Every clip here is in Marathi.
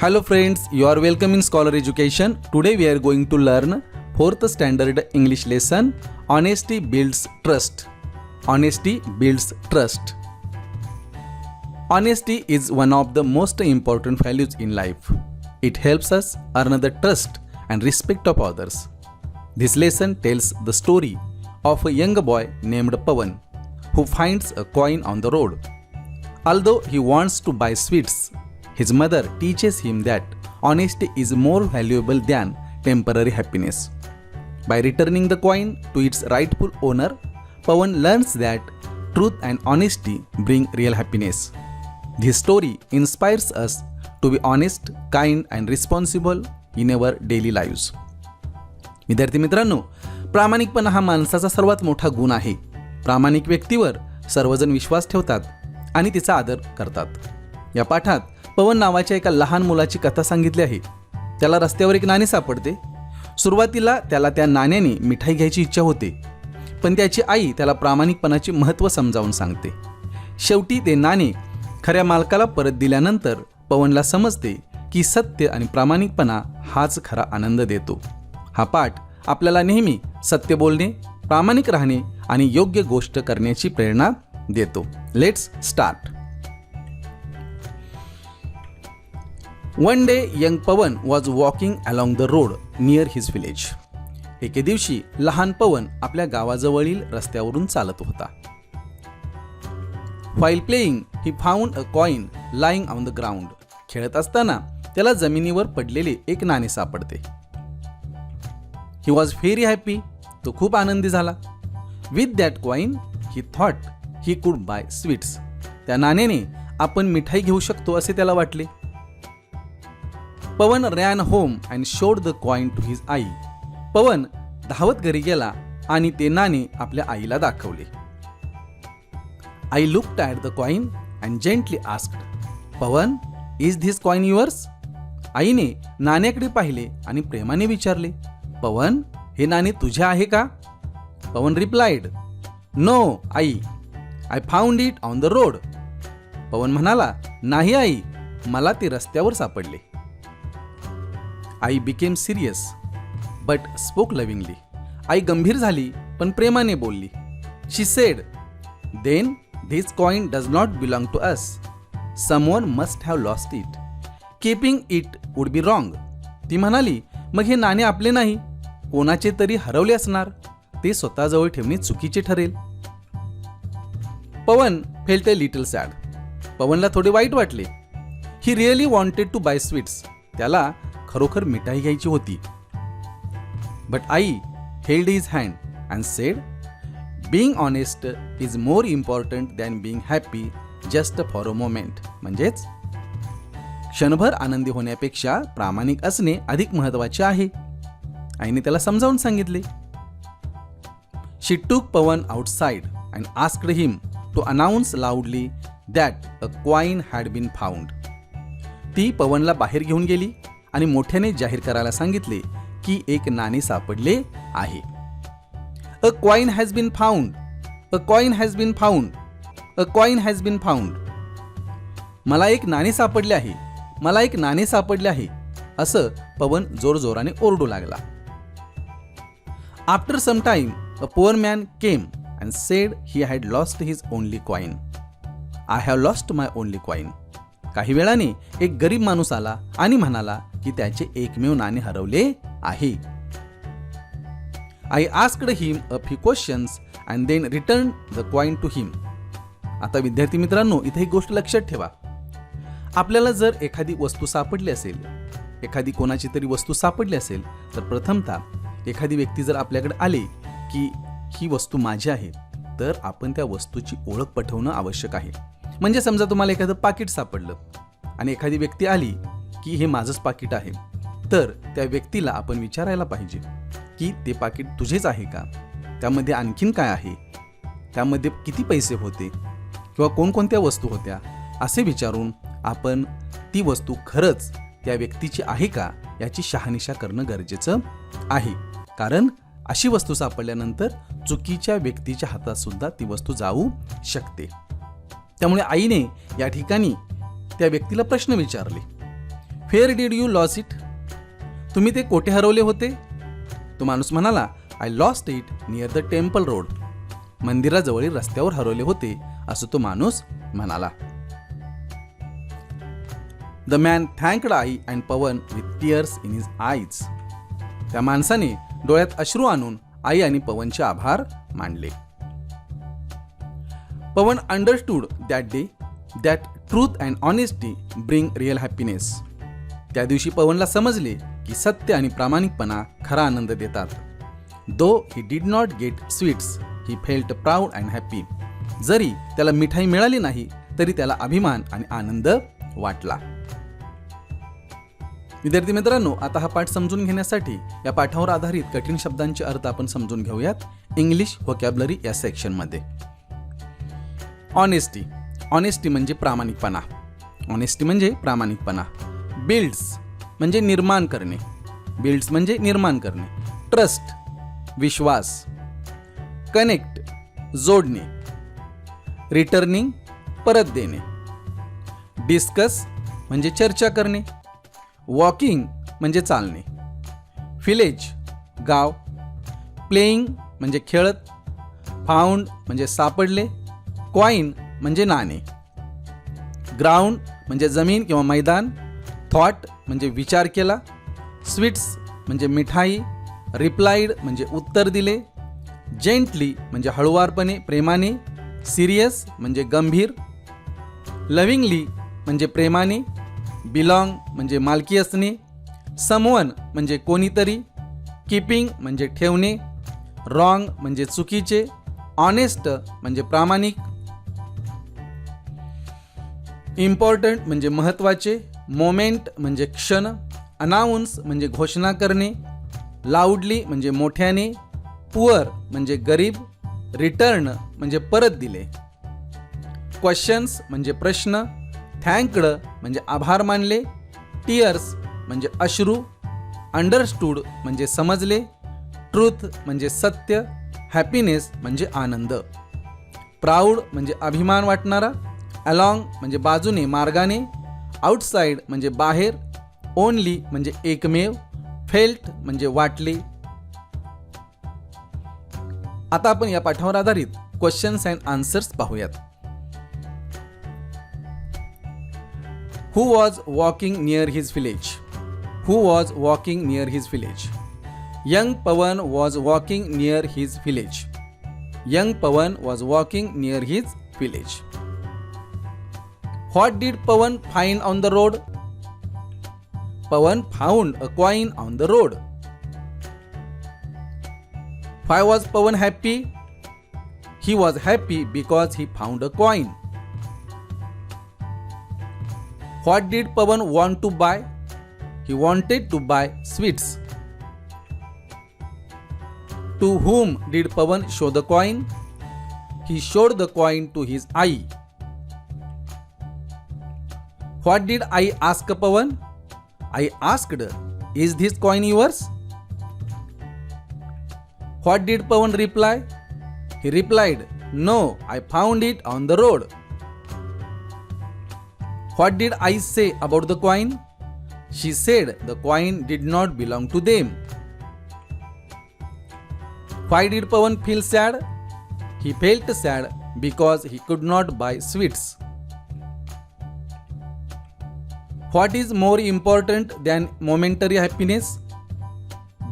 Hello friends, you are welcome in Scholar Education. Today we are going to learn 4th standard English lesson, Honesty Builds Trust. Honesty builds trust. Honesty is one of the most important values in life. It helps us earn the trust and respect of others. This lesson tells the story of a young boy named Pawan who finds a coin on the road. Although he wants to buy sweets, his mother teaches him that honesty is more valuable than temporary happiness. By returning the coin to its rightful owner, Pawan learns that truth and honesty bring real happiness. This story inspires us to be honest, kind and responsible in our daily lives. विद्यार्थी मित्रांनो, प्रामाणिकपणा हा माणसाचा सर्वात मोठा गुण आहे. प्रामाणिक व्यक्तीवर सर्वजण विश्वास ठेवतात आणि तिचा आदर करतात. या पाठात पवन नावाच्या एका लहान मुलाची कथा सांगितली आहे. त्याला रस्त्यावर एक नाणे सापडते. सुरुवातीला त्याला त्या नाण्याने मिठाई घ्यायची इच्छा होते, पण त्याची आई त्याला प्रामाणिकपणाचे महत्त्व समजावून सांगते. शेवटी ते नाणे खऱ्या मालकाला परत दिल्यानंतर पवनला समजते की सत्य आणि प्रामाणिकपणा हाच खरा आनंद देतो. हा पाठ आपल्याला नेहमी सत्य बोलणे, प्रामाणिक राहणे आणि योग्य गोष्ट करण्याची प्रेरणा देतो. Let's start. One day, young Pawan was walking along the road near his village. एके दिवशी लहान पवन आपल्या गावाजवळील रस्त्यावरून चालत होता. While playing, he found a coin lying on the ground. खेळत असताना त्याला जमिनीवर पडलेले एक नाणे सापडते. He was very happy. तो खूप आनंदी झाला. With that coin, he thought he could buy sweets. त्या नाण्याने आपण मिठाई घेऊ शकतो असे त्याला वाटले. पवन ran home and showed the coin to his आई. पवन धावत घरी गेला आणि ते नाणे आपल्या आईला दाखवले. आई looked at the coin and gently asked, "Pawan, is this coin yours?" आईने नाण्याकडे पाहिले आणि प्रेमाने विचारले, "पवन, हे नाणे तुझे आहे का?" पवन replied, "No, I. I found it on the road." पवन म्हणाला, "नाही आई, मला ते रस्त्यावर सापडले." आई became serious but spoke lovingly. आई गंभीर झाली पण प्रेमाने बोलली. She said, "Then this coin does not belong to us. Someone must have lost it. Keeping it would be wrong." ती म्हणाली, मग हे नाणे आपले नाही, कोणाचे तरी हरवले असणार. ते स्वतःजवळ ठेवणे चुकीचे ठरेल. पवन felt a little sad. पवनला थोडे वाईट वाटले. He really wanted to buy sweets. त्याला खरोखर मिठाई घ्यायची होती. But I held his hand and said, "Being honest is more important than being happy just for a moment." म्हणजेच क्षणभर आनंदी होण्यापेक्षा प्रामाणिक असणे अधिक महत्त्वाचे आहे. आईने त्याला समजावून सांगितले. She took Pawan outside and asked him to announce loudly that a coin had been found. ती पवनला बाहेर घेऊन गेली आणि मोठ्याने जाहीर करायला सांगितले की एक नाणे सापडले आहे. A coin has been found. A coin has been found. A coin has been found. मला एक नाणे सापडले आहे. मला एक नाणे सापडले आहे असं पवन जोरजोराने ओरडू लागला. After some time, a poor man came and said he had lost his only coin. I have lost my only coin. काही वेळाने एक गरीब माणूस आला आणि म्हणाला की त्याचे एकमेव नाणे हरवले आहे. I asked him a few questions and then returned the coin to him. आता विद्यार्थी मित्रांनो, इथे एक गोष्ट लक्षात ठेवा. आपल्याला जर एखादी वस्तू सापडली असेल, एखादी कोणाची तरी वस्तू सापडली असेल, तर प्रथमतः एखादी व्यक्ती जर आपल्याकडे आली की ही वस्तू माझी आहे, तर आपण त्या वस्तूची ओळख पटवणं आवश्यक आहे. म्हणजे समजा तुम्हाला एखादं पाकिट सापडलं आणि एखादी व्यक्ती आली की हे माझंच पाकिट आहे, तर त्या व्यक्तीला आपण विचारायला पाहिजे की ते पाकिट तुझेच आहे का, त्यामध्ये आणखीन काय आहे, त्यामध्ये किती पैसे होते किंवा कोणकोणत्या वस्तू होत्या, असे विचारून आपण ती वस्तू खरंच त्या व्यक्तीची आहे का याची शहानिशा करणं गरजेचं आहे. कारण अशी वस्तू सापडल्यानंतर चुकीच्या व्यक्तीच्या हातात सुद्धा ती वस्तू जाऊ शकते. त्यामुळे आईने या ठिकाणी त्या व्यक्तीला प्रश्न विचारले. Where did you lose it? तुम्ही ते कोठे हरवले होते? तो माणूस म्हणाला, I lost it near the temple road. मंदिराजवळील रस्त्यावर हरवले होते, असं तो माणूस म्हणाला. The man thanked I and Pawan with tears in his eyes. त्या माणसाने डोळ्यात अश्रू आणून आई आणि पवनचे आभार मानले. पवन understood that day that truth and honesty bring real happiness. त्या दिवशी पवनला समजले की सत्य आणि प्रामाणिकपणा खरा आनंद देतात. Though he did not get sweets, he felt proud and happy. जरी त्याला मिठाई मिळाली नाही तरी त्याला अभिमान आणि आनंद वाटला. विद्यार्थी मित्रांनो, आता हा पाठ समजून घेण्यासाठी या पाठावर आधारित कठीण शब्दांचे अर्थ आपण समजून घेऊयात इंग्लिश व्होकॅब्युलरी या सेक्शनमध्ये. ऑनेस्टी. ऑनेस्टी म्हणजे प्रामाणिकपणा. ऑनेस्टी म्हणजे प्रामाणिकपणा. बिल्ड्स म्हणजे निर्माण करणे. बिल्ड्स म्हणजे निर्माण करणे. ट्रस्ट विश्वास. कनेक्ट जोडणे. रिटर्निंग परत देणे. डिस्कस म्हणजे चर्चा करणे. वॉकिंग म्हणजे चालणे. विलेज गाव. प्लेइंग म्हणजे खेळत. फाउंड म्हणजे सापडले. कॉइन म्हणजे नाणे. ग्राउंड म्हणजे जमीन किंवा मैदान. थॉट म्हणजे विचार केला. स्वीट्स म्हणजे मिठाई. रिप्लाइड म्हणजे उत्तर दिले. जेंटली म्हणजे हळुवारपणे प्रेमाने. सिरियस म्हणजे गंभीर. लव्हिंगली म्हणजे प्रेमाने. बिलॉंग म्हणजे मालकी असणे. समवन म्हणजे कोणीतरी. कीपिंग म्हणजे ठेवणे. रॉंग म्हणजे चुकीचे. ऑनेस्ट म्हणजे प्रामाणिक. इम्पॉर्टंट म्हणजे महत्त्वाचे. मोमेंट म्हणजे क्षण. अनाउन्स म्हणजे घोषणा करणे. लाऊडली म्हणजे मोठ्याने. पुअर म्हणजे गरीब. रिटर्न म्हणजे परत दिले. क्वेश्चन्स म्हणजे प्रश्न. थँक्ड म्हणजे आभार मानले. टीयर्स म्हणजे अश्रू. अंडरस्टूड म्हणजे समजले. ट्रूथ म्हणजे सत्य. हॅपीनेस म्हणजे आनंद. प्राऊड म्हणजे अभिमान वाटणारा. अलॉंग म्हणजे बाजूने मार्गाने. आउटसाइड म्हणजे बाहेर. ओनली म्हणजे एकमेव. फेल्ट म्हणजे वाटले. आता आपण या पाठावर आधारित क्वेश्चन्स अँड आन्सर्स पाहूयात. Who was walking near his village? Who was walking near his village? Young Pawan was walking near his village. Young Pawan was walking near his village. What did Pawan find on the road? Pawan found a coin on the road. Why was Pawan happy? He was happy because he found a coin. What did Pawan want to buy? He wanted to buy sweets. To whom did Pawan show the coin? He showed the coin to his eye. What did I ask Pawan? I asked, is this coin yours? What did Pawan reply? He replied, no, I found it on the road. What did I say about the coin? She said the coin did not belong to them. Why did Pawan feel sad? He felt sad because he could not buy sweets. What is more important than momentary happiness?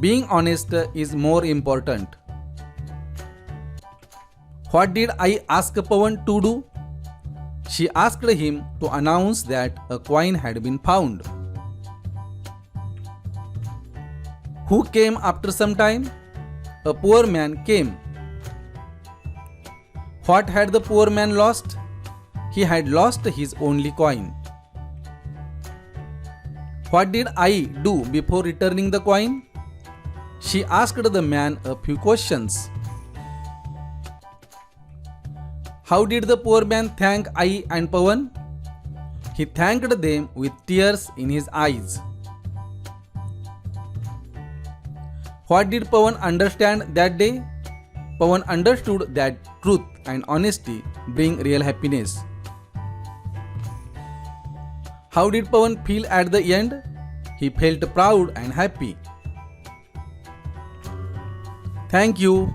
Being honest is more important. What did I ask Pawan to do? She asked him to announce that a coin had been found. Who came after some time? A poor man came. What had the poor man lost? He had lost his only coin. What did I do before returning the coin? She asked the man a few questions. How did the poor man thank Ai and Pawan? He thanked them with tears in his eyes. What did Pawan understand that day? Pawan understood that truth and honesty bring real happiness. How did Pawan feel at the end? He felt proud and happy. Thank you.